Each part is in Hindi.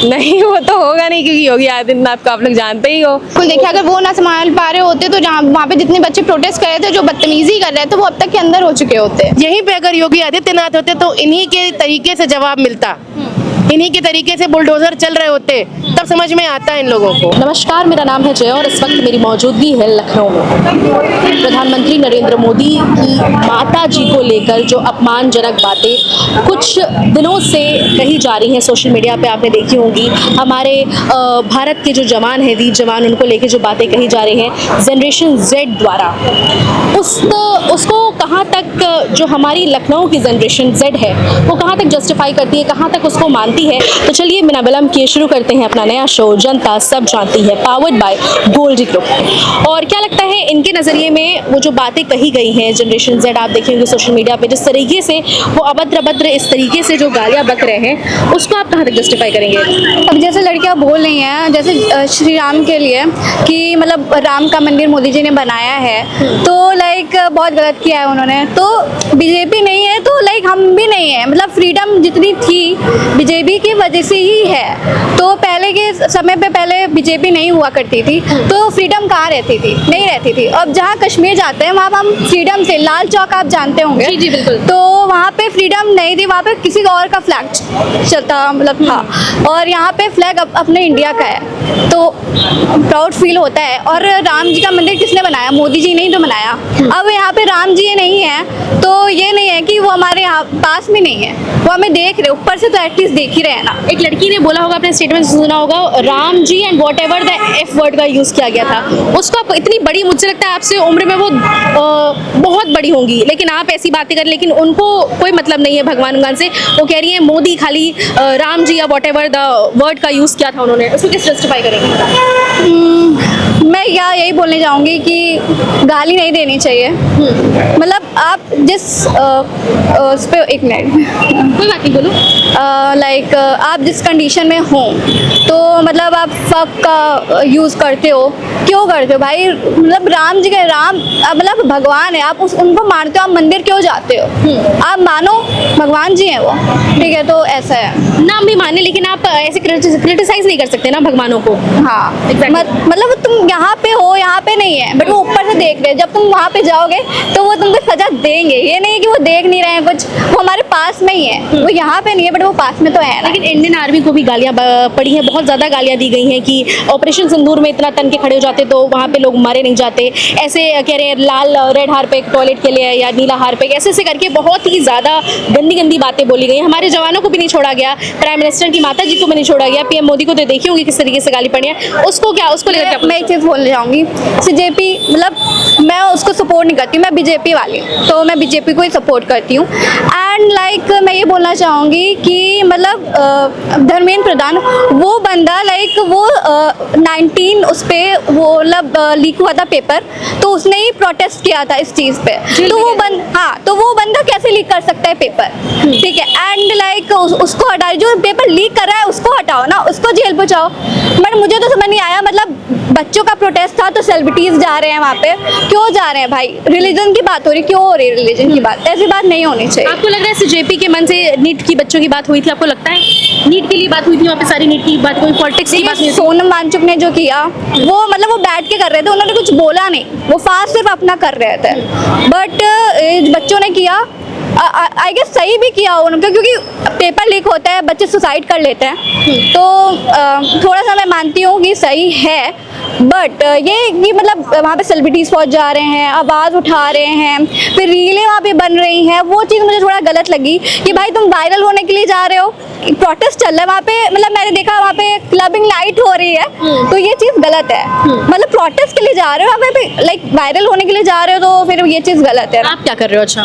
नहीं, वो तो होगा नहीं, क्योंकि योगी आदित्यनाथ को आप लोग जानते ही हो। कुल देखिए, अगर वो ना संभाल पा रहे होते तो जहाँ वहाँ पे जितने बच्चे प्रोटेस्ट कर रहे थे, जो बदतमीजी कर रहे थे, वो अब तक के अंदर हो चुके होते। यहीं पे अगर योगी आदित्यनाथ होते तो इन्हीं के तरीके से जवाब मिलता, इन्हीं के तरीके से बुलडोजर चल रहे होते, तब समझ में आता है इन लोगों को। नमस्कार, मेरा नाम है जय और इस वक्त मेरी मौजूदगी है लखनऊ में। प्रधानमंत्री नरेंद्र मोदी की माता जी को लेकर जो अपमानजनक बातें कुछ दिनों से कही जा रही हैं सोशल मीडिया पे, आपने देखी होंगी। हमारे भारत के जो जवान हैं, वीर जवान, उनको लेकर जो बातें कही जा रही हैं जनरेशन जेड द्वारा, उसको कहाँ तक जो हमारी लखनऊ की जनरेशन जेड है वो कहाँ तक जस्टिफाई करती है, कहाँ तक उसको मानती है। तो चलिए बिना विलंब किए शुरू करते हैं अपना नया शो जनता सब जानती है, पावर्ड बाय गोल्डी ग्रुप। और क्या लगता है इनके नज़रिए में वो जो बातें कही गई हैं जनरेशन जेड, आप देखेंगे सोशल मीडिया पे जिस तरीके से वो अभद्र इस तरीके से जो गालियाँ बक रहे हैं, उसको आप कहाँ तक जस्टिफाई करेंगे? अब जैसे लड़कियां बोल रही हैं, जैसे श्री राम के लिए कि मतलब राम का मंदिर मोदी जी ने बनाया है, तो लाइक बहुत गलत किया है उन्होंने। तो बीजेपी नहीं है तो लाइक हम भी नहीं है, मतलब फ्रीडम जितनी थी बीजेपी की वजह से ही है। तो पहले के समय पे पहले बीजेपी नहीं हुआ करती थी तो फ्रीडम कहाँ रहती थी, नहीं रहती थी। अब जहाँ कश्मीर जाते हैं वहाँ हम फ्रीडम से, लाल चौक आप जानते होंगे, जी बिल्कुल, तो वहाँ पे फ्रीडम नहीं थी, वहाँ पे किसी और का फ्लैग चलता मतलब था, और यहाँ पे फ्लैग अपने इंडिया का है, तो प्राउड फील होता है। और राम जी का मंदिर किसने बनाया? मोदी जी ने ही तो बनाया। अब यहाँ पे राम जी नहीं है तो ये नहीं है कि वो हमारे यहाँ पास में नहीं है, वो हमें देख रहे, ऊपर से तो एटलीस्ट देख ही रहे हैं ना। एक लड़की ने बोला होगा, अपने स्टेटमेंट सुना होगा, Ram ji and whatever the F word का यूज़ किया गया था, उसको आप इतनी बड़ी, मुझे लगता है आपसे उम्र में वो बहुत बड़ी होंगी, लेकिन आप ऐसी बातें कर, लेकिन उनको कोई मतलब नहीं है भगवान से। वो कह रही है मोदी खाली राम जी या वॉट एवर द वर्ड का यूज़ किया था उन्होंने, उसको कैसे जस्टिफाई करेंगे? मैं यही बोलने जाऊँगी कि गाली नहीं देनी चाहिए। मतलब आप जिस उस पर एक मिनट, कोई बात नहीं, बोलो। लाइक आप जिस कंडीशन में हो तो मतलब आप फक का यूज़ करते हो, क्यों करते हो भाई? मतलब राम जी के, राम मतलब भगवान है, आप उनको मानते हो, आप मंदिर क्यों जाते हो? आप मानो भगवान जी हैं वो, ठीक है? तो ऐसा है, नाम भी माने, लेकिन आप ऐसे क्रिटिसाइज नहीं कर सकते ना भगवानों को। हाँ Exactly. मतलब तुम यहाँ पे हो, यहाँ पे नहीं है, बट वो ऊपर से देख रहे हैं। जब तुम वहाँ पे जाओगे तो वो तुमको सजा देंगे, ये नहीं कि वो देख नहीं रहे हैं कुछ, वो हमारे पास में ही है, वो यहाँ पे नहीं है बट वो पास में तो है ना। लेकिन इंडियन आर्मी को भी गालियाँ पड़ी हैं, बहुत ज़्यादा गालियाँ दी गई हैं कि ऑपरेशन सिंदूर में इतना तन के खड़े हो जाते तो वहाँ पे लोग मारे नहीं जाते, ऐसे कह रहे हैं लाल रेड हार्पिक टॉयलेट के लिए या नीला हार्पिक, ऐसे करके बहुत ही ज़्यादा गंदी गंदी बातें बोली गई। हमारे जवानों को भी नहीं छोड़ा गया, प्राइम मिनिस्टर की माता जी को भी नहीं छोड़ा गया, पीएम मोदी को तो देखी होगी किस तरीके से गाली पड़ी है, उसको क्या, उसको लेकर मैं एक चीज़ बोलना चाहूँगी, बीजेपी मतलब मैं उसको सपोर्ट नहीं करती, मैं बीजेपी वाली हूँ, तो मैं बीजेपी को ही सपोर्ट करती हूँ। एंड लाइक मैं ये बोलना चाहूँगी कि मतलब धर्मेंद्र प्रधान वो बंदा, लाइक वो 19 उस पर वो मतलब लीक हुआ था पेपर, तो उसने ही प्रोटेस्ट किया था इस चीज़ पे, तो वो हाँ, तो वो बंदा कैसे लीक कर सकता है पेपर? ठीक है, एंड लाइक उसको हटाओ, जो पेपर लीक कर रहा है उसको हटाओ ना, उसको जेल पहुँचाओ। बट मुझे तो समझ नहीं आया, मतलब बच्चों का प्रोटेस्ट था तो सेलिब्रिटीज जा रहे हैं वहाँ पे, क्यों जा रहे हैं भाई? रिलीजन की बात हो रही, क्यों हो रही है रिलीजन की बात? ऐसी बात नहीं होनी चाहिए। आपको लग रहा है जेपी के मन से नीट की बच्चों की बात हुई थी? आपको लगता है नीट के लिए बात हुई थी वहाँ पे, सारी नीट की बात, कोई पॉलिटिक्स की बात नहीं? सोनम वांगचुक ने जो किया वो मतलब वो बैठ के कर रहे थे, उन्होंने कुछ बोला नहीं, वो फास्ट सिर्फ अपना कर रहे थे, बट बच्चों ने किया आई गेस सही भी किया उन्होंने, क्योंकि पेपर लीक होता है, बच्चे सुसाइड कर लेते हैं, तो थोड़ा सा मैं मानती हूँ कि सही है। बट ये कि मतलब वहाँ पे सेलिब्रिटीज़ पहुँच जा रहे हैं, आवाज़ उठा रहे हैं, फिर रीलें वहाँ पे बन रही हैं, वो चीज़ मुझे थोड़ा गलत लगी कि भाई तुम वायरल होने के लिए जा रहे हो, प्रोटेस्ट चल रहा है वहाँ पे, मतलब मैंने देखा वहाँ पे क्लबिंग नाइट हो रही है, तो ये चीज़ गलत है। मतलब प्रोटेस्ट के लिए जा रहे हो वहाँ पे, लाइक वायरल होने के लिए जा रहे हो, तो फिर ये चीज़ गलत है। आप क्या कर रहे हो? अच्छा,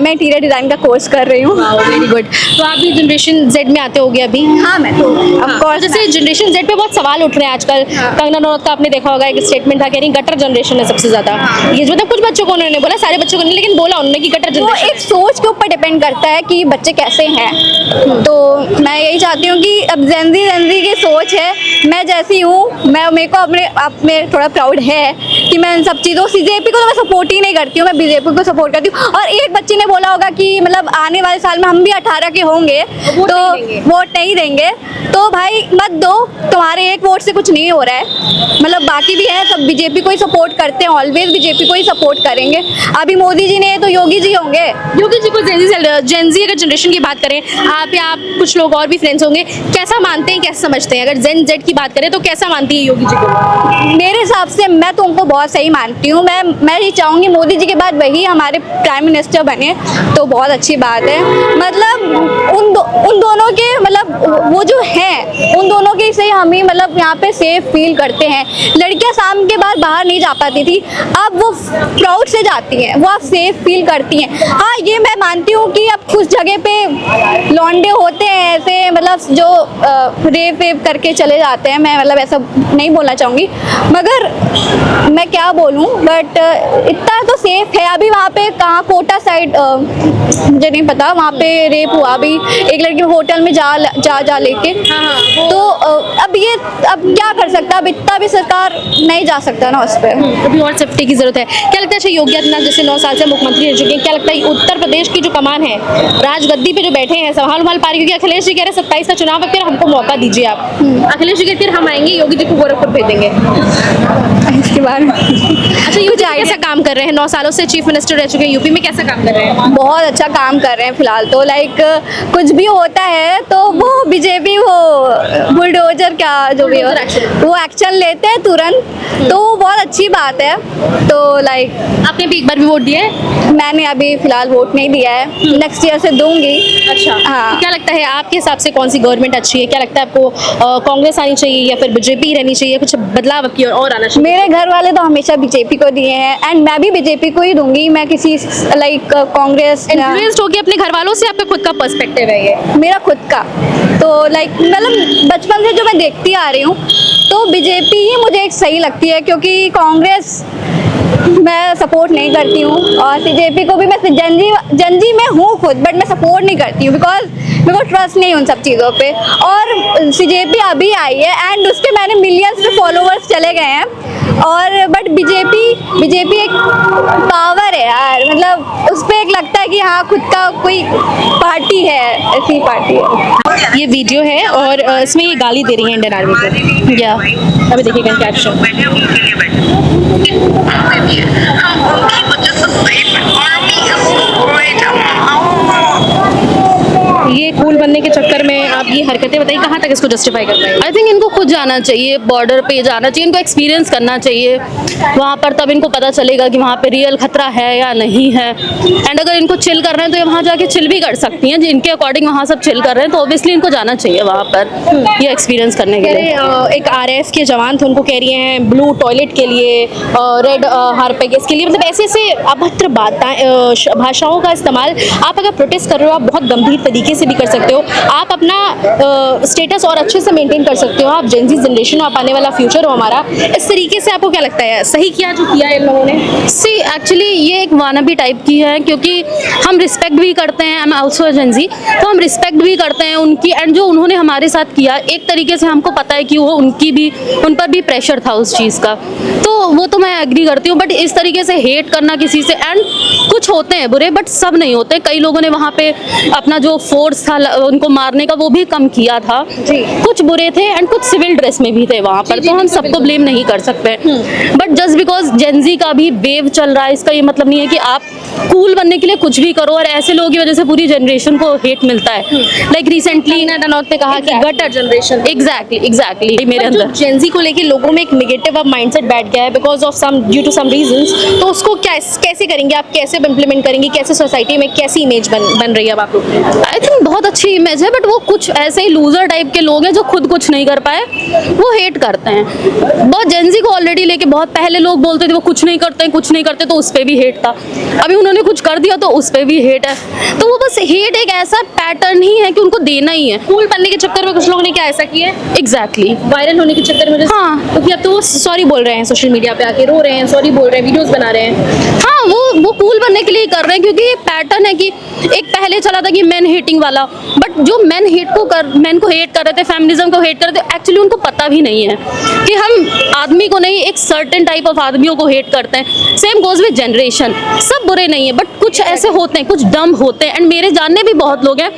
मैं इंटीरियर डिज़ाइन का कोर्स कर रही हूँ। Very good. तो आप भी जनरेशन जेड में आते होगे अभी? हाँ, मैं तो ऑफ कोर्स। जैसे जनरेशन जेड पे बहुत सवाल उठ रहे हैं आजकल। कंगना रनौत का आपने देखा होगा, एक स्टेटमेंट था, कह रही गटर जनरेशन है सबसे ज्यादा। ये मतलब कुछ बच्चों को उन्होंने बोला, सारे बच्चों को नहीं, लेकिन बोला उन्होंने कि गटर वो जनरेशन। एक सोच के ऊपर डिपेंड करता है कि बच्चे कैसे हैं। तो मैं यही चाहती हूँ कि अब जेनजी की सोच है, मैं जैसी हूँ, मैं मेरे को अपने आप में थोड़ा प्राउड है कि मैं इन सब चीज़ों, CJP को तो मैं सपोर्ट ही नहीं करती हूँ, मैं BJP को सपोर्ट करती हूँ। और एक बच्चे ने बोला होगा कि मतलब आने वाले साल में हम भी 18 के होंगे तो वोट नहीं देंगे, तो भाई मत दो, तुम्हारे एक वोट से कुछ नहीं हो रहा है। मतलब बाकी भी हैं, सब BJP को ही सपोर्ट करते हैं, ऑलवेज BJP को ही सपोर्ट करेंगे। अभी मोदी जी ने तो योगी जी होंगे। योगी जी को जेनजी अगर जनरेशन की बात करें, आप या आप कुछ लोग और भी फ्रेंड्स होंगे, कैसा मानते हैं, कैसा समझते हैं? अगर जेन जेड की बात करें तो कैसा मानती है योगी जी को? मेरे हिसाब से मैं तो उनको बहुत सही मानती हूँ। मैं ये चाहूँगी मोदी जी के बाद वही हमारे प्राइम मिनिस्टर बने तो बहुत अच्छी बात है। मतलब उन दोनों के मतलब वो जो हैं उन दोनों के से हम ही मतलब यहाँ पे सेफ फील करते हैं। लड़कियाँ शाम के बाद बाहर नहीं जा पाती थी, अब वो प्राउड से जाती हैं, वो अब सेफ फील करती हैं। हाँ, ये मैं मानती हूँ कि अब कुछ जगह पे लौंडे होते हैं ऐसे, मतलब जो रेप वेप करके चले जाते हैं, मैं मतलब ऐसा नहीं बोलना चाहूँगी, मगर मैं क्या बोलूँ, बट इतना तो सेफ है। अभी वहाँ पे कहाँ कोटा साइड मुझे नहीं पता, वहाँ पे रेप हुआ अभी एक लड़की होटल में जा लेके, तो अब क्या कर सकता है, अब इतना भी सरकार नहीं जा सकता ना उस पर। अभी और सेफ्टी की जरूरत है। क्या लगता है अच्छा योगी आदित्यनाथ जैसे 9 साल से मुख्यमंत्री रह चुके हैं, क्या लगता है उत्तर प्रदेश की जो कमान है, राजगद्दी पे जो बैठे हैं, संभाल पा रही? क्योंकि अखिलेश जी कह रहे हैं 27 का चुनाव है, फिर हमको मौका दीजिए आप। अखिलेश जी कहते हैं हम आएंगे, योगी जी को गोरखपुर भेज देंगे। इसके बारे में अच्छा, योगी जी कैसा काम कर रहे हैं? 9 सालों से चीफ मिनिस्टर रह चुके हैं, यूपी में कैसा काम कर रहे हैं? बहुत अच्छा काम कर रहे हैं फिलहाल तो। लाइक कुछ भी होता है तो वो BJP वो बुलडोजर क्या जो भी हो वो एक्शन लेते हैं तुरंत, तो वो बहुत अच्छी बात है। तो लाइक आपने भी एक बार भी वोट दिया है? मैंने अभी फिलहाल वोट नहीं दिया है, नेक्स्ट ईयर से दूंगी। अच्छा, हाँ। तो क्या लगता है आपके हिसाब से कौन सी गवर्नमेंट अच्छी है? क्या लगता है आपको कांग्रेस आनी चाहिए या फिर BJP रहनी चाहिए? कुछ बदलाव अब की और आना चाहिए? मेरे घर वाले तो हमेशा BJP को दिए हैं एंड मैं भी BJP को ही दूंगी। मैं किसी लाइक कांग्रेस इन्फ्लुएंस्ड होगी अपने घर वालों से, आपका खुद का पर्सपेक्टिव है ये? मेरा खुद का तो लाइक मतलब बचपन से जो मैं देखती आ रही हूँ तो BJP ही मुझे एक सही लगती है, क्योंकि कांग्रेस मैं सपोर्ट नहीं करती हूँ और CJP को भी मैं जनजी में हूँ खुद, बट मैं सपोर्ट नहीं करती हूँ बिकॉज मेरे को ट्रस्ट नहीं उन सब चीज़ों पे। और CJP अभी आई है एंड उसके मैंने मिलियंस में फॉलोवर्स चले गए हैं, और बट BJP एक पावर है यार, मतलब उस पर एक लगता है कि हाँ खुद का कोई पार्टी है, ऐसी पार्टी है। ये वीडियो है और इसमें ये गाली दे रही है इंडियन आर्मी को। या अभी देखिएगा कैप्शन। हम उनकी वजह से सेफ आर्मी ये कूल बनने के चक्कर में आप ये हरकतें बताइए, कहाँ तक इसको जस्टिफाई कर पाएंगे? आई थिंक इनको खुद जाना चाहिए, बॉर्डर पे जाना चाहिए, इनको एक्सपीरियंस करना चाहिए वहाँ पर, तब इनको पता चलेगा कि वहाँ पे रियल खतरा है या नहीं है। एंड अगर इनको चिल कर रहे हैं तो ये वहाँ जाके चिल भी कर सकती हैं, जिनके अकॉर्डिंग वहाँ सब चिल कर रहे हैं, तो ऑब्वियसली इनको जाना चाहिए वहाँ पर ये एक्सपीरियंस करने के लिए। एक RAF के जवान थे, उनको कह रही हैं ब्लू टॉयलेट के लिए, रेड हार्पिक इसके लिए, मतलब ऐसे ऐसे अभद्र भाषाओं का इस्तेमाल। आप अगर प्रोटेस्ट कर रहे हो आप बहुत गंभीर तरीके से भी कर सकते हो, आप अपना स्टेटस और अच्छे से मेंटेन कर सकते हो। आप जेन जी जनरेशन, आप आने वाला फ्यूचर हो हमारा, इस तरीके से आपको क्या लगता है सही किया जो किया इन लोगों ने? सी एक्चुअली ये एक वानाबी टाइप की है, क्योंकि हम रिस्पेक्ट भी करते हैं, आई एम आल्सो जेन जी, तो हम रिस्पेक्ट भी करते हैं उनकी, एंड जो उन्होंने हमारे साथ किया एक तरीके से हमको पता है कि वो उन पर भी प्रेशर था उस चीज़ का, तो वो तो मैं एग्री करती हूँ। बट इस तरीके से हेट करना किसी से, एंड कुछ होते हैं बुरे बट सब नहीं होते, कई लोगों ने वहाँ पे अपना जो फोर्स था उनको मारने का वो भी कम किया था, कुछ बुरे थे एंड कुछ सिविल ड्रेस में भी थे वहाँ पर, तो हम सबको ब्लेम नहीं कर सकते। बट जस्ट बिकॉज जेनजी का भी वेव चल रहा है, इसका ये मतलब नहीं है कि आप कूल बनने के लिए कुछ भी करो, और ऐसे लोगों की वजह से पूरी जनरेशन को हेट मिलता है। लाइक रिसेंटली रनौत ने कहा कि गटर जनरेशन, एग्जैक्टली मेरे अंदर जेनजी को लेके लोगों में एक नेगेटिव माइंडसेट बैठ गया है because of some due to some reasons, तो उसको कैसे करेंगे आप, कैसे इम्प्लीमेंट करेंगे, कैसे सोसाइटी में कैसी इमेज बन रही है अब आप लोग? आई थिंक बहुत अच्छी इमेज है, बट वो कुछ ऐसे ही लूजर टाइप के लोग हैं जो खुद कुछ नहीं कर पाए, वो हेट करते हैं बहुत। जेनजी को ऑलरेडी लेके बहुत पहले लोग बोलते थे वो कुछ नहीं करते, तो उस पर भी हेट था, अभी उन्होंने कुछ कर दिया तो उस पर भी हेट है, तो वो बस हेट एक ऐसा पैटर्न ही है कि उनको देना ही है। कूल बनने के चक्कर में कुछ लोगों ने क्या ऐसा किया है, एग्जैक्टली वायरल होने के चक्कर में, हाँ, क्योंकि अब तो वो सॉरी बोल रहे हैं, सोशल मीडिया पे आके रो रहे हैं, सॉरी बोल रहे हैं, वीडियोस बना रहे हैं। हाँ, वो कूल बनने करने के लिए ही कर रहे हैं, क्योंकि ये पैटर्न है कि एक पहले चला था कि मैन हेटिंग वाला, बट जो मैन को हेट कर रहे थे, फेमिनिज्म को हेट कर रहे थे, एक्चुअली उनको पता भी नहीं है कि हम आदमी को नहीं, एक सर्टेन टाइप ऑफ आदमियों को हेट करते हैं। सेम गोज विद जनरेशन, सब बुरे नहीं है, बट कुछ ऐसे होते हैं, कुछ डम होते हैं, एंड मेरे जानने भी बहुत लोग हैं,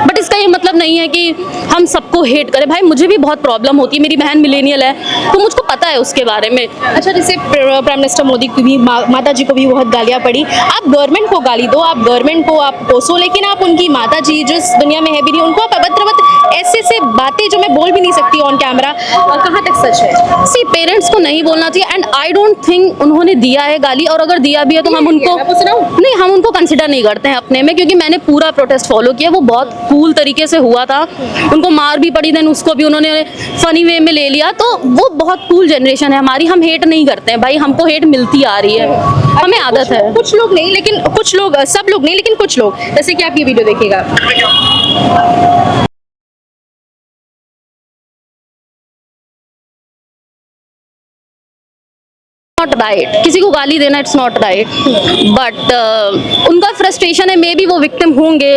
बट इसका ये मतलब नहीं है कि हम सबको हेट करें। भाई मुझे भी बहुत प्रॉब्लम होती है, मेरी बहन मिलेनियल है तो मुझको पता है उसके बारे में। अच्छा, जैसे प्राइम मिनिस्टर मोदी की भी माता जी को भी बहुत गालियाँ पड़ी। आप गवर्नमेंट को गाली दो, आप गवर्नमेंट को आप कोसो, लेकिन आप उनकी माता जी जो इस दुनिया में है भी नहीं, उनको आप अभद्रवत ऐसे बातें जो मैं बोल भी नहीं सकती ऑन कैमरा, कहाँ तक सच है? सी पेरेंट्स को नहीं बोलना चाहिए, एंड आई डोंट थिंक उन्होंने दिया है गाली, और अगर दिया भी है तो हम उनको नहीं, हम उनको कंसिडर नहीं करते हैं अपने में, क्योंकि मैंने पूरा प्रोटेस्ट फॉलो किया, वो बहुत कूल तरीके से हुआ था। उनको मार भी पड़ी, देन उसको भी उन्होंने फनी वे में ले लिया, तो वो बहुत कूल जनरेशन है हमारी। हम हेट नहीं करते हैं भाई, हमको हेट मिलती आ रही है, हमें आदत है। कुछ लोग नहीं, लेकिन कुछ लोग, सब लोग नहीं, लेकिन कुछ लोग, जैसे कि आप ये वीडियो देखिएगा। नॉट राइट, किसी को गाली देना इट्स नॉट राइट, बट उनका फ्रस्ट्रेशन है, मे बी वो विक्टिम होंगे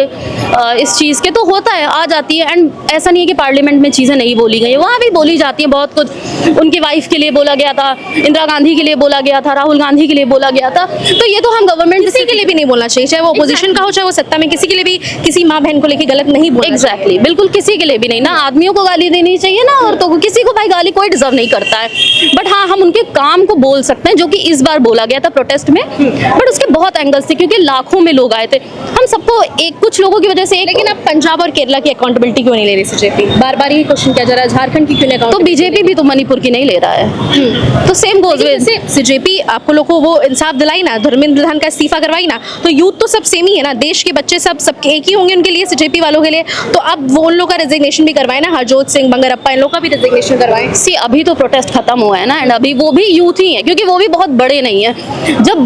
इस चीज़ के, तो होता है, आ जाती है। एंड ऐसा नहीं है कि पार्लियामेंट में चीज़ें नहीं बोली गई, वहाँ भी बोली जाती है बहुत कुछ। उनकी वाइफ के लिए बोला गया था, इंदिरा गांधी के लिए बोला गया था, राहुल गांधी के लिए बोला गया था, तो ये तो हम गवर्नमेंट किसी के लिए भी नहीं बोलना चाहिए, चाहे वो अपोजिशन का हो चाहे वो सत्ता में, किसी के लिए भी, किसी माँ बहन को लेके गलत नहीं बोलना। एग्जैक्टली, बिल्कुल किसी के लिए भी नहीं, ना आदमियों को गाली देनी चाहिए ना औरतों को, किसी को भाई गाली कोई डिजर्व नहीं करता है, बट हाँ हम उनके काम को बोल सकते हैं, जो कि इस बार बोला गया था प्रोटेस्ट में, बट उसके बहुत एंगल्स थे, क्योंकि लाखों में लोग आए थे। हम सबको एक कुछ लोगों की वजह से एक, लेकिन अब पंजाब और केरला की अकाउंटेबिलिटी क्यों नहीं ले रही बीजेपी? बार बार ये क्वेश्चन किया जा रहा है, झारखंड की क्यों नहीं? तो बीजेपी भी तो मणिपुर की नहीं ले रहा है, तो सेम गोज विद बीजेपी आपको लोगों को वो इंसाफ दिलाई ना, धर्मेंद्र प्रधान का इस्तीफा करवाई ना, तो यूथ तो सब सेम ही है ना, देश के बच्चे सब एक ही होंगे उनके लिए, बीजेपी वालों के लिए, तो अब वो उन लोग का रेजिग्नेशन भी करवाए ना, हरजोत सिंह, बंगरप्पा, इन लोग का भी रेजिग्नेशन करवाए। सी अभी तो प्रोटेस्ट खत्म हुआ है ना, एंड अभी वो भी यूथ ही है, क्योंकि वो भी बहुत बड़े नहीं है। जब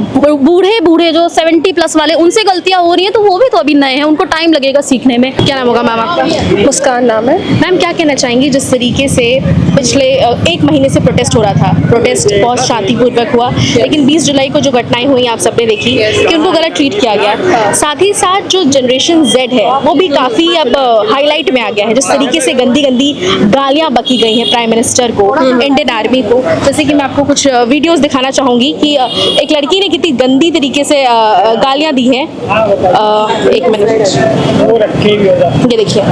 बूढ़े जो 70+ वाले, उनसे गलतियां हो रही हैं, तो वो भी तो अभी नए हैं, उनको टाइम लगेगा सीखने में। क्या नाम होगा मैम आपका? मुस्कान नाम है। मैम क्या कहना चाहेंगी, जिस तरीके से पिछले 1 महीने से प्रोटेस्ट हो रहा था, प्रोटेस्ट बहुत शांतिपूर्वक हुआ, लेकिन 20 जुलाई को जो घटनाएं हुई आप सबने देखी कि उनको गलत ट्रीट किया गया, साथ ही साथ जो जनरेशन Z है वो भी काफ़ी अब हाईलाइट में आ गया है, जिस तरीके से गंदी गालियाँ बकी गई हैं प्राइम मिनिस्टर को, इंडियन आर्मी को। जैसे कि मैं आपको कुछ वीडियोज़ दिखाना चाहूँगी कि एक लड़की ने कितनी गंदी तरीके से गालियाँ दी हैं। 1 मिनट, ये देखिए।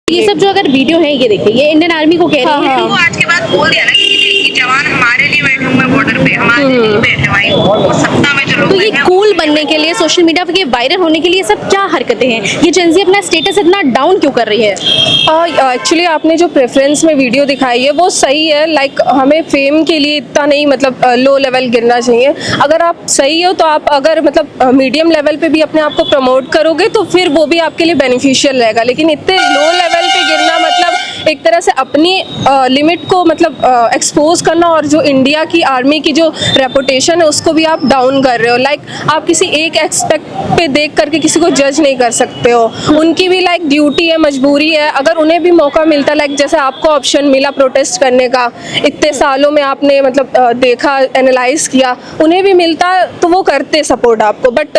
ये सब जो अगर वीडियो है, ये देखिए, ये इंडियन आर्मी को कह रही है। वो आज के बाद बोल दिया ना कि जवान हमारे लिए बैठे हुए बॉर्डर पे, हमारे लिए नहीं बैठे भाई, वो सत्ता में जो लोग तो ये बैठे हैं, कूल बनने के लिए, सोशल मीडिया पे वायरल होने के लिए सब क्या हरकतें हैं? ये जेंजी अपना स्टेटस इतना डाउन क्यों कर रही है? एक्चुअली आपने जो प्रेफरेंस में वीडियो दिखाई है वो सही है, लाइक हमें फेम के लिए इतना नहीं मतलब लो लेवल गिरना चाहिए। अगर आप सही हो तो आप अगर मतलब मीडियम लेवल पे भी अपने आप को प्रमोट करोगे तो फिर वो भी आपके लिए बेनिफिशियल रहेगा, लेकिन इतने लो लेवल पे गिरना मतलब एक तरह से अपनी लिमिट को मतलब एक्सपोज करना, और जो इंडिया की आर्मी की जो रेपुटेशन है उसको भी आप डाउन कर रहे हो। लाइक आप किसी एक एस्पेक्ट पे देख करके किसी को जज नहीं कर सकते हो, उनकी भी लाइक ड्यूटी है, मजबूरी है। अगर उन्हें भी मौका मिलता, लाइक जैसे आपको ऑप्शन मिला प्रोटेस्ट करने का, इतने सालों में आपने मतलब देखा, एनालाइज किया, उन्हें भी मिलता तो वो करते सपोर्ट आपको, बट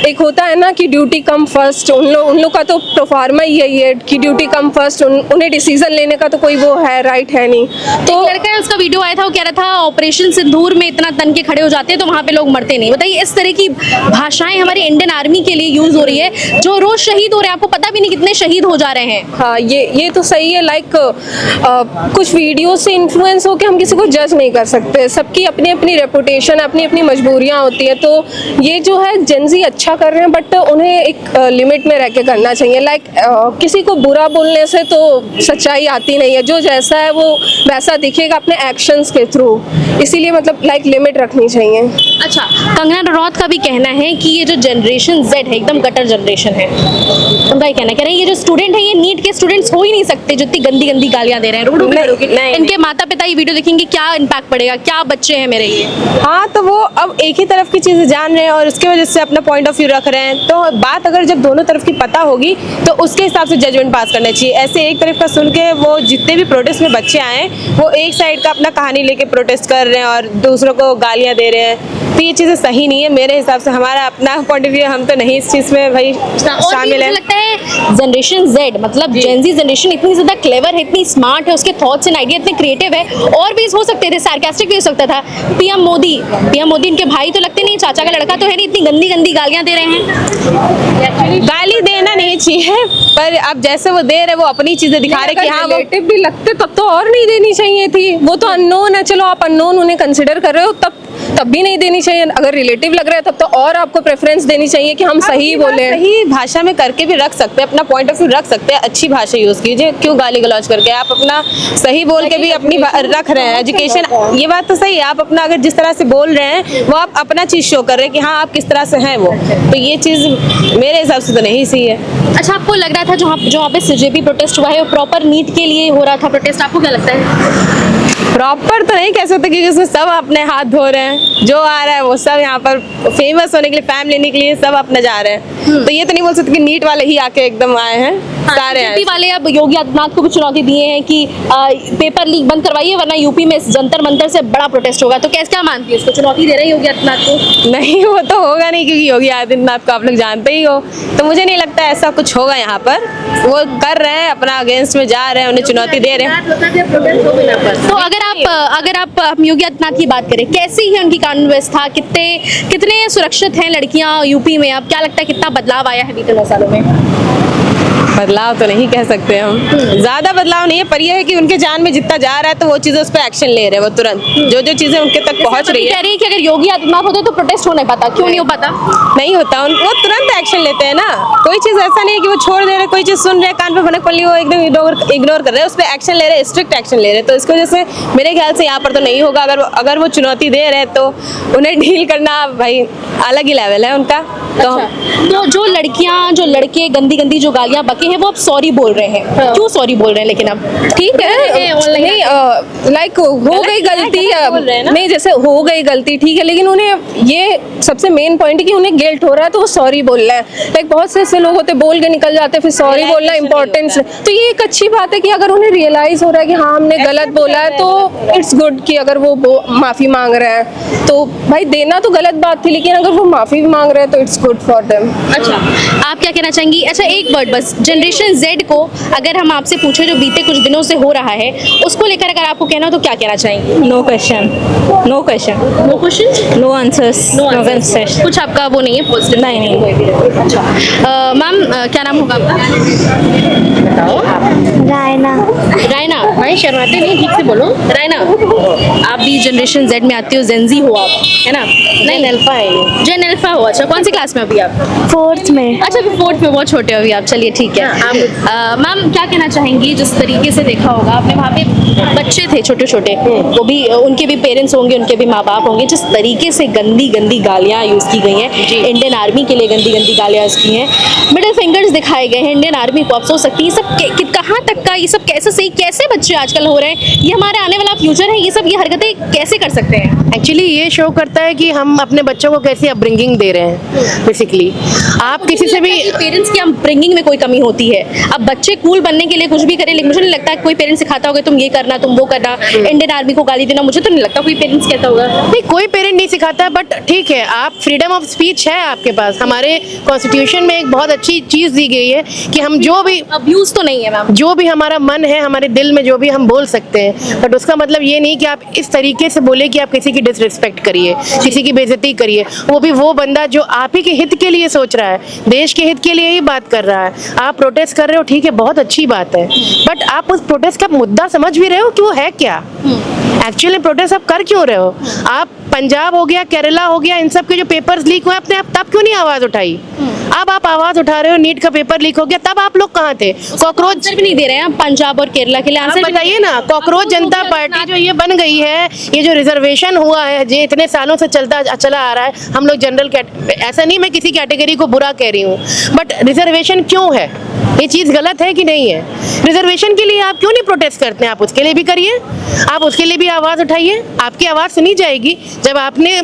एक होता है ना कि ड्यूटी कम फर्स्ट। उन लोग का तो प्रोफार्मा ही यही है कि ड्यूटी कम फर्स्ट, उन्हें डिसीजन लेने का तो कोई वो है राइट है नहीं। तो लड़का है, उसका वीडियो आया था, वो कह रहा था ऑपरेशन सिंदूर में इतना तन के खड़े हो जाते हैं तो वहाँ पे लोग मरते नहीं। बताइए, इस तरह की भाषाएं हमारी इंडियन आर्मी के लिए यूज हो रही है, जो रोज शहीद हो रहे हैं, आपको पता भी नहीं कितने शहीद हो जा रहे हैं। हाँ, ये तो सही है। लाइक कुछ वीडियो से इन्फ्लुएंस होकर हम किसी को जज नहीं कर सकते, सबकी अपनी अपनी रेपुटेशन, अपनी अपनी मजबूरियाँ होती है। तो ये जो है जेंजी अच्छा कर रहे हैं, बट उन्हें एक लिमिट में रह के करना चाहिए। लाइक किसी को बुरा बोलने से तो सच्ची सच्चाई आती नहीं है, जो जैसा है वो वैसा दिखेगा अपने एक्शंस के थ्रू, इसीलिए मतलब लाइक लिमिट रखनी चाहिए। अच्छा, कंगना रनौत का भी कहना है कि ये जो जनरेशन जेड है एकदम गटर जनरेशन है, उनका ये कहना कह रहे हैं ये जो स्टूडेंट है ये नीट के स्टूडेंट्स हो ही नहीं सकते जो इतनी गंदी गंदी गालियां दे रहे हैं रोडों पे खड़े होके। इनके माता पिता ये वीडियो देखेंगे क्या इम्पैक्ट पड़ेगा, क्या बच्चे हैं मेरे ये। हाँ, तो वो अब एक ही तरफ की चीज़ें जान रहे हैं और उसकी वजह से अपना पॉइंट ऑफ व्यू रख रहे हैं, तो बात अगर जब दोनों तरफ की पता होगी तो उसके हिसाब से जजमेंट पास करना चाहिए। ऐसे एक तरफ का सुन के वो जितने भी प्रोटेस्ट में बच्चे आए हैं वो एक साइड का अपना कहानी लेके प्रोटेस्ट कर रहे हैं और दूसरों को गालियाँ दे रहे हैं, तो ये चीज़ें सही नहीं है मेरे हिसाब से। हमारा अपना पॉइंट ऑफ व्यू, हम तो नहीं इस चीज़ में भाई शामिल है। लगता है जनरेशन जेड मतलब जेन ज़ी जनरेशन इतनी ज़्यादा क्लेवर है, इतनी स्मार्ट है, उसके थॉट्स एंड आइडिया इतने क्रिएटिव है, और भी हो सकते थे, सार्कास्टिक भी हो सकता था। पीएम मोदी इनके भाई तो लगते नहीं, चाचा का लड़का तो है नहीं, इतनी गंदी गंदी गालियां दे रहे हैं। गाली देना नहीं चाहिए, पर अब जैसे वो दे रहे वो अपनी चीज़ें दिखा रहे कि हाँ वो रिलेटिव भी लगते तब तो और नहीं देनी चाहिए थी, वो तो अननोन है, चलो आप अननोन उन्हें कंसिडर कर रहे हो तब भी नहीं देनी चाहिए। अगर रिलेटिव लग रहा है तब तो और आपको प्रेफरेंस देनी चाहिए कि हम सही बोले, सही भाषा में करके भी रख सकते हैं, अपना पॉइंट ऑफ व्यू रख सकते हैं, अच्छी भाषा यूज कीजिए, क्यों गाली गलौज करके। आप अपना सही बोल के भी अपनी रख रहे हैं एजुकेशन, ये बात तो सही है। आप अपना अगर जिस तरह से बोल रहे हैं वो आप अपना चीज शो कर रहे हैं कि हाँ आप किस तरह से हैं वो, तो ये चीज मेरे हिसाब से तो नहीं सही है। अच्छा, आपको लग रहा था जो यहाँ पे सीजेपी प्रोटेस्ट हुआ है वो प्रॉपर नीट के लिए हो रहा था प्रोटेस्ट, आपको क्या लगता है? प्रॉपर तो नहीं कह सकते क्योंकि उसमें सब अपने हाथ धो रहे हैं, जो आ रहा है वो सब यहाँ पर फेमस होने के लिए, फैम लेने के लिए सब अपना जा रहे हैं, तो ये तो नहीं बोल सकते कि नीट वाले ही आके एकदम आए हैं, सारे बीजेपी वाले अब योगी आदित्यनाथ को भी चुनौती दिए हैं कि पेपर लीक बंद करवाइए वरना यूपी में जंतर मंतर से बड़ा प्रोटेस्ट होगा, तो कैसे क्या मानती है इसको, चुनौती दे रहे हैं योगी आदित्यनाथ को? नहीं, वो तो होगा नहीं क्योंकि योगी आदित्यनाथ को आप लोग जानते ही हो, तो मुझे नहीं लगता ऐसा कुछ होगा यहाँ पर। वो कर रहे हैं अपना अगेंस्ट में जा रहे हैं, उन्हें चुनौती दे रहे हैं। तो अगर आप योगी आदित्यनाथ की बात करें, कैसी है उनकी कानून व्यवस्था, कितने सुरक्षित हैं लड़कियां यूपी में, अब क्या लगता है कितना बदलाव आया है बीते 9 सालों में? बदलाव तो नहीं कह सकते हम, ज्यादा बदलाव नहीं है, पर यह है कि उनके जान में जितना जा रहा है तो वो चीजें उस पर एक्शन ले रहे हैं, वो तुरंत जो चीजें उनके तक पहुंच रही है। कह रही है कि अगर योगी आदित्यनाथ होते तो प्रोटेस्ट हो नहीं पाता, क्यों नहीं हो पाता? नहीं होता, वो तुरंत एक्शन लेते हैं ना, कोई चीज ऐसा नहीं है कि वो छोड़ दे रहे, कोई चीज सुन रहे कान पे भनक पड़ रही वो एकदम इग्नोर कर रहे हैं, उस पर एक्शन ले रहे हैं, स्ट्रिक्ट एक्शन ले रहे हैं, तो इसकी वजह से मेरे ख्याल से यहाँ पर तो नहीं होगा। अगर वो चुनौती दे रहे हैं तो उन्हें डील करना भाई अलग ही लेवल है उनका। तो जो लड़कियां जो लड़के गंदी गंदी जो गालियां बके हैं वो अब सॉरी बोल रहे हैं, क्यों सॉरी बोल रहे हैं? लेकिन अब ठीक है, नहीं लाइक हो गई गलती, नहीं जैसे हो गई गलती ठीक है, लेकिन उन्हें ये सबसे मेन पॉइंट है कि उन्हें गिल्ट हो रहा है तो वो सॉरी बोल रहे हैं। लाइक बहुत से ऐसे लोग होते बोल के निकल जाते हैं, फिर सॉरी बोलना इंपॉर्टेंस, तो ये एक अच्छी बात है कि अगर उन्हें रियलाइज हो रहा है कि हाँ हमने गलत बोला है तो इट्स गुड कि अगर वो माफी मांग रहे हैं, तो भाई देना तो गलत बात थी, लेकिन अगर वो माफी भी मांग रहे हैं तो इट्स गुड फॉर देम। अच्छा, आप क्या कहना चाहेंगी? अच्छा, एक वर्ड बस, जनरेशन जेड को अगर हम आपसे पूछे जो बीते कुछ दिनों से हो रहा है उसको लेकर अगर आपको कहना हो तो क्या कहना चाहेंगे? No question, no question, no question, no answers, no answers. कुछ आपका वो नहीं है पॉजिटिव? नहीं। अच्छा, मैम क्या नाम होगा आपका? रायना। भाई शर्माते नहीं, ठीक से बोलो। रायना, आप भी जनरेशन जेड में आती हो, जेनजी हो आप, है ना? नहीं, जेन अल्फा हो। अच्छा, कौन सी क्लास में अभी आप? 4th में। अच्छा, अभी 4th में, बहुत छोटे हो अभी आप, चलिए ठीक है। मैम क्या कहना चाहेंगी, जिस तरीके से देखा होगा आपने वहाँ पे बच्चे थे छोटे छोटे, वो भी उनके भी पेरेंट्स होंगे, उनके भी माँ बाप होंगे, जिस तरीके से गंदी गंदी गालियाँ यूज़ की गई हैं, इंडियन आर्मी के लिए गंदी गंदी गालियाँ यूज़ की हैं, मिडिल फिंगर्स दिखाए गए हैं इंडियन आर्मी को। आप सोच सकती हैं ये सब कहाँ तक का, ये सब कैसे सही, कैसे बच्चे आजकल हो रहे हैं, ये हमारे आने वाला फ्यूचर है, ये सब ये हरकतें कैसे कर सकते हैं? एक्चुअली ये शो करता है कि हम अपने बच्चों को कैसी अपब्रिंगिंग दे रहे हैं। बेसिकली आप किसी से भी, पेरेंट्स की अपब्रिंगिंग में कोई कमी होती है। अब बच्चे कूल बनने के लिए कुछ भी करें, लेकिन मुझे नहीं लगता कोई पेरेंट्स सिखाता होगा तुम ये करना, तुम वो करना, इंडियन आर्मी को गाली देना, मुझे तो नहीं लगता कोई पेरेंट्स कहता होगा। नहीं, कोई पेरेंट नहीं सिखाता, बट ठीक है, आप फ्रीडम ऑफ स्पीच है आपके पास। हमारे कॉन्स्टिट्यूशन में एक बहुत अच्छी चीज़ दी गई है कि हम जो भी, अब्यूज तो नहीं है मैम, जो भी हमारा मन है, हमारे दिल में जो भी हम बोल सकते हैं, बट उसका मतलब ये नहीं कि आप इस तरीके से बोले कि आप किसी की डिसरिस्पेक्ट करिए, किसी की बेइज्जती करिए, वो भी वो बंदा जो आप ही के हित के लिए सोच रहा है, देश के हित के लिए ही बात कर रहा है। आप प्रोटेस्ट कर रहे हो, ठीक है, बहुत अच्छी बात है, बट आप उस प्रोटेस्ट का मुद्दा समझ भी रहे हो कि वो है क्या? एक्चुअली प्रोटेस्ट आप कर क्यों रहे हो? आप पंजाब हो गया, केरला हो गया, इन सब के जो पेपर्स लीक हुए आपने तब क्यों नहीं आवाज उठाई? अब आप आवाज उठा रहे हो, नीट का पेपर लीक हो गया, तब आप लोग कहाँ थे? कॉकरोच आंसर भी नहीं दे रहे हैं पंजाब और केरला के लिए, आप आंसर भी बताइए ना। कॉकरोच जनता पार्टी जो ये बन गई है, ये जो रिजर्वेशन हुआ है, जो इतने सालों से चला आ रहा है, हम लोग जनरल ऐसा नहीं मैं किसी कैटेगरी को बुरा कह रही हूँ, बट रिजर्वेशन क्यों है? ये चीज़ गलत है कि नहीं है? रिजर्वेशन के लिए आप क्यों नहीं प्रोटेस्ट करते हैं? आप उसके लिए भी करिए, आप उसके लिए भी आवाज़ उठाइए, आपकी आवाज़ सुनी जाएगी। जब आपने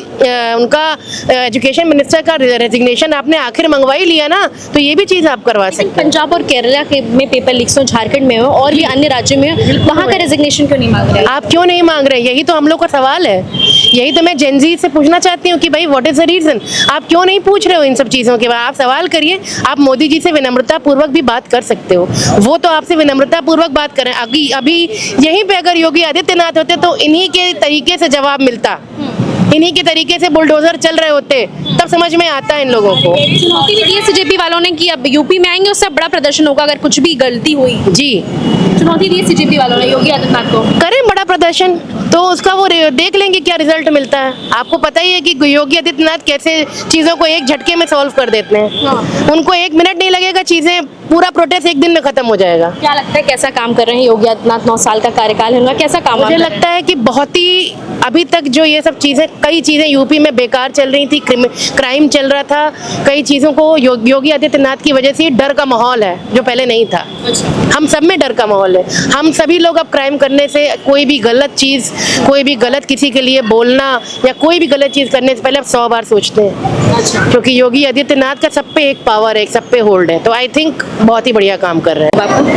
उनका एजुकेशन मिनिस्टर का रेजिग्नेशन आपने आखिर मंगवा ही लिया ना, तो ये भी चीज़ आप करवा सकते हैं। पंजाब और केरला के में पेपर लीक्स हो, झारखंड में हो और भी अन्य राज्यों में हो, वहाँ का रेजिग्नेशन क्यों नहीं मांग रहे? आप क्यों नहीं मांग रहे? यही तो हम लोग का सवाल है, यही तो मैं जेनजी से पूछना चाहती हूँ कि भाई व्हाट इज द रीजन? आप क्यों नहीं पूछ रहे हो इन सब चीज़ों के बाद? आप सवाल करिए, आप मोदी जी से विनम्रता पूर्वक भी बात कर सकते हो, वो तो आपसे विनम्रता पूर्वक बात करें। अभी यहीं पे अगर योगी आदित्यनाथ होते तो इन्हीं के तरीके से जवाब मिलता, इन्हीं के तरीके से बुलडोजर चल रहे होते, तब समझ में आता है इन लोगों को। चुनौती भी दी है सीजेपी वालों ने कि अब यूपी में आएंगे, उससे बड़ा प्रदर्शन होगा अगर कुछ भी गलती हुई। जी, चुनौती दी है सीजेपी वालों ने योगी आदित्यनाथ को। करें बड़ा प्रदर्शन, तो उसका वो देख लेंगे क्या रिजल्ट मिलता है। आपको पता ही है कि योगी आदित्यनाथ कैसे चीज़ों को एक झटके में सॉल्व कर देते हैं। उनको 1 मिनट नहीं लगेगा, चीज़ें पूरा प्रोटेस्ट 1 दिन में खत्म हो जाएगा। क्या लगता है कैसा काम कर रहे हैं योगी आदित्यनाथ? 9 साल का कार्यकाल है उनका, कैसा काम? मुझे लगता है कि बहुत ही अभी तक जो ये सब चीज़ें, कई चीज़ें यूपी में बेकार चल रही थी, क्राइम चल रहा था, कई चीज़ों को योगी आदित्यनाथ की वजह से डर का माहौल है जो पहले नहीं था। हम सब में डर का माहौल है, हम सभी लोग अब क्राइम करने से, कोई भी गलत चीज़, कोई भी गलत किसी के लिए बोलना या कोई भी गलत चीज़ करने से पहले अब 100 बार सोचते हैं, क्योंकि योगी आदित्यनाथ का सब पे एक पावर है, सब पे होल्ड है। तो आई थिंक बहुत ही बढ़िया काम कर रहे हैं। बापू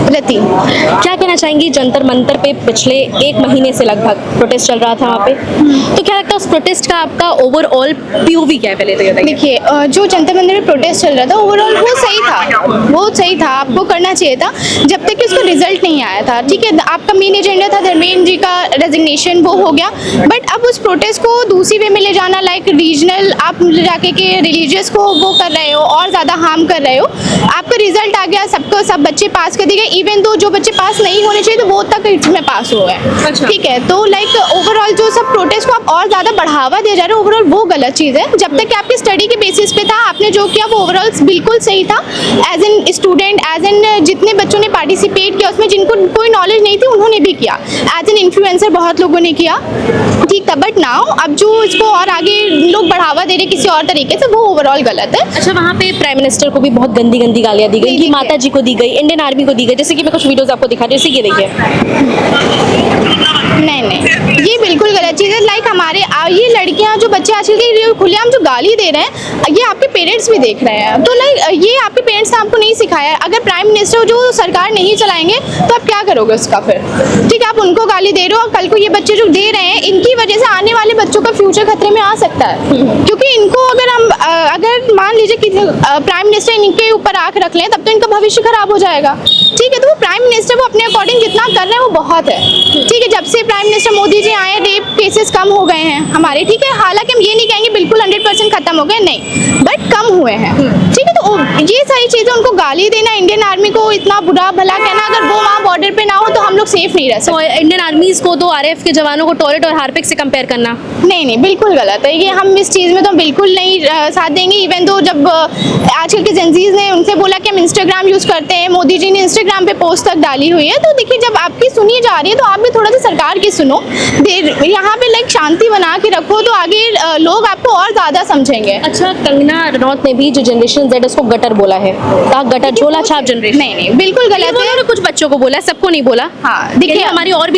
क्या कहना चाहेंगी? जंतर मंतर पे पिछले 1 महीने से लगभग प्रोटेस्ट चल रहा था वहाँ पे, तो क्या लगता है उस प्रोटेस्ट का आपका ओवरऑल पीओवी क्या है? पहले तो ये बताइए। देखिए, जो जंतर मंदिर में प्रोटेस्ट चल रहा था ओवरऑल वो सही था, आपको करना चाहिए था जब तक कि उसका रिजल्ट नहीं आया था। ठीक है, आपका मेन एजेंडा था धर्मेंद्र जी का रेजिग्नेशन, वो हो गया, बट अब उस प्रोटेस्ट को दूसरी वे में ले जाना, लाइक रीजनल आप ले जाके के रिलीजियस को वो कर रहे हो और ज़्यादा हार्म कर रहे हो। आपका रिजल्ट आ गया, सब बच्चे पास कर दिए गए, इवन तो जो बच्चे पास नहीं होने चाहिए तो वो तक में पास हो गए। ठीक है, तो लाइक ओवरऑल जो सब प्रोटेस्ट को आप और ज़्यादा बढ़ावा दे जा रहे हो, ओवरऑल वो गलत चीज़ है। जब तक कि आपकी स्टडी के बेसिस पे था, आपने जो किया वो ओवरऑल बिल्कुल सही था। As an student, as an जितने बच्चों ने पार्टिसिपेट किया उसमें, जिनको कोई नॉलेज नहीं थी उन्होंने भी किया, एज एन इन्फ्लुएंसर बहुत लोगों ने किया, ठीक था। बट नाउ अब जो इसको और आगे लोग बढ़ावा दे रहे किसी और तरीके से, वो ओवरऑल गलत है। अच्छा, वहाँ पे प्राइम मिनिस्टर को भी बहुत गंदी गालियाँ दी गई, इनकी माता जी को दी गई, इंडियन आर्मी को दी गई, जैसे कि मैं कुछ वीडियोस आपको दिखा रही हूँ, जैसे ये देखिए। नहीं, ये बिल्कुल गलत चीज़ है। लाइक हमारे ये लड़कियां जो बच्चे आजकल के खुलेआम जो गाली दे रहे हैं, ये आपके पेरेंट्स भी देख रहे हैं, तो लाइक ये आपके पेरेंट्स ने आपको नहीं सिखाया है। अगर प्राइम मिनिस्टर जो सरकार नहीं चलाएंगे तो आप क्या करोगे उसका फिर? ठीक है, आप उनको गाली दे रहे हो, कल को ये बच्चे जो दे रहे हैं, इनकी वजह से आने वाले बच्चों का फ्यूचर खतरे में आ सकता है। क्योंकि इनको अगर मान लीजिए कि प्राइम मिनिस्टर इनके ऊपर आँख रख लें, तब तो इनका भविष्य खराब हो जाएगा। ठीक है, तो वो प्राइम मिनिस्टर वो अपने अकॉर्डिंग जितना कर रहे हैं वो बहुत है। ठीक है, जब से प्राइम मिनिस्टर मोदी जी आए, रेप केसेस कम हो गए हैं हमारे। ठीक है, हालांकि हम ये नहीं कहेंगे बिल्कुल 100% खत्म हो गए, नहीं, बट कम हुए हैं। ठीक है, तो ये सारी चीज़ें, उनको गाली देना, इंडियन आर्मी को इतना बुरा भला कहना, अगर वो वहाँ बॉर्डर पे ना हो तो हम लोग सेफ नहीं रह सकते। तो इंडियन आर्मीज को तो आरएएफ के जवानों को टॉयलेट और हार्पिक से कंपेयर करना, नहीं, बिल्कुल गलत है ये। हम इस चीज़ में तो बिल्कुल नहीं साथ देंगे। इवन तो जब आजकल के जेनजीज ने उनसे बोला कि हम इंस्टाग्राम यूज़ करते हैं, मोदी जी ने इंस्टाग्राम पे पोस्ट तक डाली हुई है, तो देखिए जब आपकी सुनी जा रही है तो आप भी थोड़ा सा सरकार की सुनो, यहाँ पे लाइक शांति बना के रखो, तो आगे लोग आपको और ज़्यादा समझेंगे। अच्छा, कंगना रनौत ने भी जो जनरेशन Z उसको गटर बोला है, कहा गटर झोला छाप जनरेशन। नहीं, बिल्कुल गलत है। उन्होंने कुछ बच्चों को बोला, सबको नहीं बोला। हाँ, देखिए हमारी और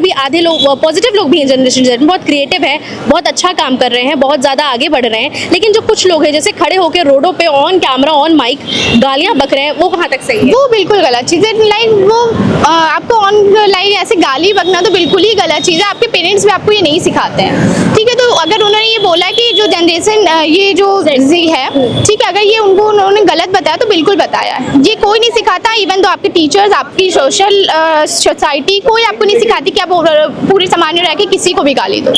भी आधे लोग पॉजिटिव लोग भी हैं जनरेशन Z, बहुत क्रिएटिव है, बहुत अच्छा काम कर रहे हैं, बहुत ज़्यादा आगे बढ़ रहे हैं, लेकिन जो कुछ लोग हैं जैसे खड़े होकर रोडों पे ऑन कैमरा ऑन माइक गालियाँ बक रहे हैं, वो कहाँ तक सही है? वो बिल्कुल गलत चीज़ है। लाइक वो आपको ऑन लाइक ऐसे गाली बकना तो बिल्कुल ही गलत चीज़ है। आपके पेरेंट्स भी आपको ये नहीं सिखाते हैं। ठीक है, तो अगर उन्होंने ये बोला कि जो जनरेशन ये जो जी है, ठीक है, अगर ये उन्होंने गलत बताया तो बिल्कुल बताया है, ये कोई नहीं सिखाता। इवन तो आपके टीचर्स, आपकी सोशल सोसाइटी कोई आपको नहीं सिखाती कि आप पूरे समाज में रह के किसी को भी गाली दो।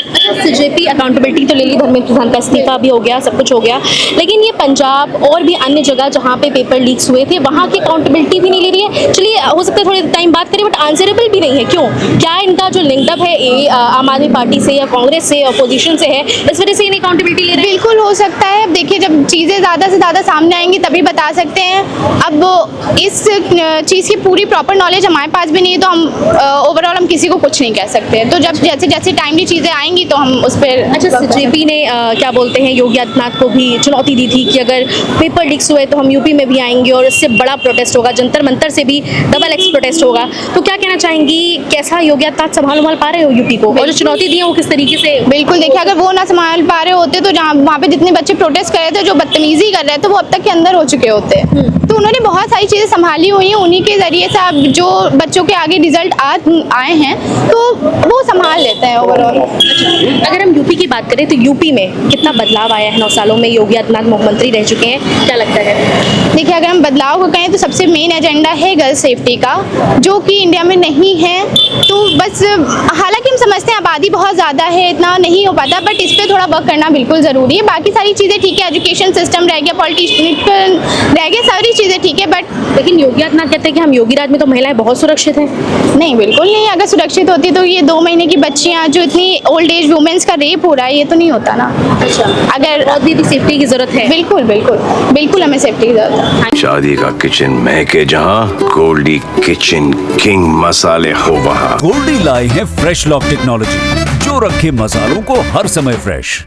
जेपी अकाउंटेबिलिटी तो ले ली, धर्मेंद्र प्रधान का इस्तीफा भी हो गया, सब कुछ हो गया, लेकिन ये पंजाब और भी अन्य जगह जहाँ पे पेपर लीक्स हुए थे वहाँ की अकाउंटेबिलिटी भी नहीं ले रही है। चलिए हो सकता है थोड़े टाइम बात करें, बट आंसरेबल भी नहीं है। क्यों? क्या इनका जो लिंकअप है ये आम आदमी पार्टी से या कांग्रेस से अपोजिशन से है, इस वजह से इन्हें अकाउंटेबिलिटी ले रहे हैं? बिल्कुल हो सकता है। अब देखिए जब चीज़ें ज़्यादा से ज़्यादा सामने आएंगी तभी बता सकते हैं। अब इस चीज़ की पूरी प्रॉपर नॉलेज हमारे पास भी नहीं है, तो हम ओवरऑल हम किसी को कुछ नहीं कह सकते। तो जब जैसे जैसे टाइमली चीज़ें आएंगी तो हम उस पर। अच्छा, जेपी ने क्या बोलते हैं योगी आदित्यनाथ को भी चुनौती दी थी कि अगर पेपर लीक्स हुए तो हम यूपी में भी आएंगे और इससे बड़ा प्रोटेस्ट होगा, जंतर मंतर से भी डबल एक्स प्रोटेस्ट होगा। तो क्या कहना चाहेंगी, कैसा योगी आदित्यनाथ संभाल पा रहे हो यूपी को, और जो चुनौती दी है वो किस तरीके से? बिल्कुल, देखिए अगर वो ना संभाल पा रहे होते तो जहाँ वहाँ पे जितने बच्चे प्रोटेस्ट कर रहे थे, जो बदतमीजी कर रहे थे, वो अब तक के अंदर हो चुके होते। तो उन्होंने बहुत सारी चीज़ें संभाली हुई हैं, उन्हीं के ज़रिए से अब जो बच्चों के आगे रिजल्ट आए हैं तो वो संभाल लेते हैं ओवरऑल। अगर हम यूपी की बात करें तो यूपी में कितना बदलाव आया है 9 सालों में? योगी आदित्यनाथ मुख्यमंत्री रह चुके हैं, क्या लगता है? देखिए अगर हम बदलाव को कहें तो सबसे मेन एजेंडा है गर्ल सेफ्टी का, जो कि इंडिया में नहीं है। तो बस हालांकि हम समझते हैं आबादी बहुत ज़्यादा है, इतना नहीं हो पाता, बट इस पर थोड़ा वर्क करना बिल्कुल ज़रूरी है। बाकी सारी चीज़ें ठीक है, एजुकेशन सिस्टम रह गया, पॉलिटिशियन रह गए, सारी चीज़ें ठीक है, बट लेकिन योगी आदित्यनाथ कहते हैं कि हम योगी राज में तो महिलाएं बहुत सुरक्षित हैं। नहीं, बिल्कुल नहीं। अगर सुरक्षित होती तो ये 2 महीने की बच्चियाँ जो इतनी ओल्ड एज वुमेन्स का रेप हो रहा है, ये तो नहीं होता ना। अच्छा, अगर और भी सेफ्टी की जरूरत है। बिल्कुल बिल्कुल बिल्कुल हमें सेफ्टी की जरूरत है। शादी का किचन महके जहाँ, गोल्डी किचन किंग मसाले हो वहाँ। गोल्डी लाए हैं फ्रेश लॉक टेक्नोलॉजी, जो रखे मसालों को हर समय फ्रेश।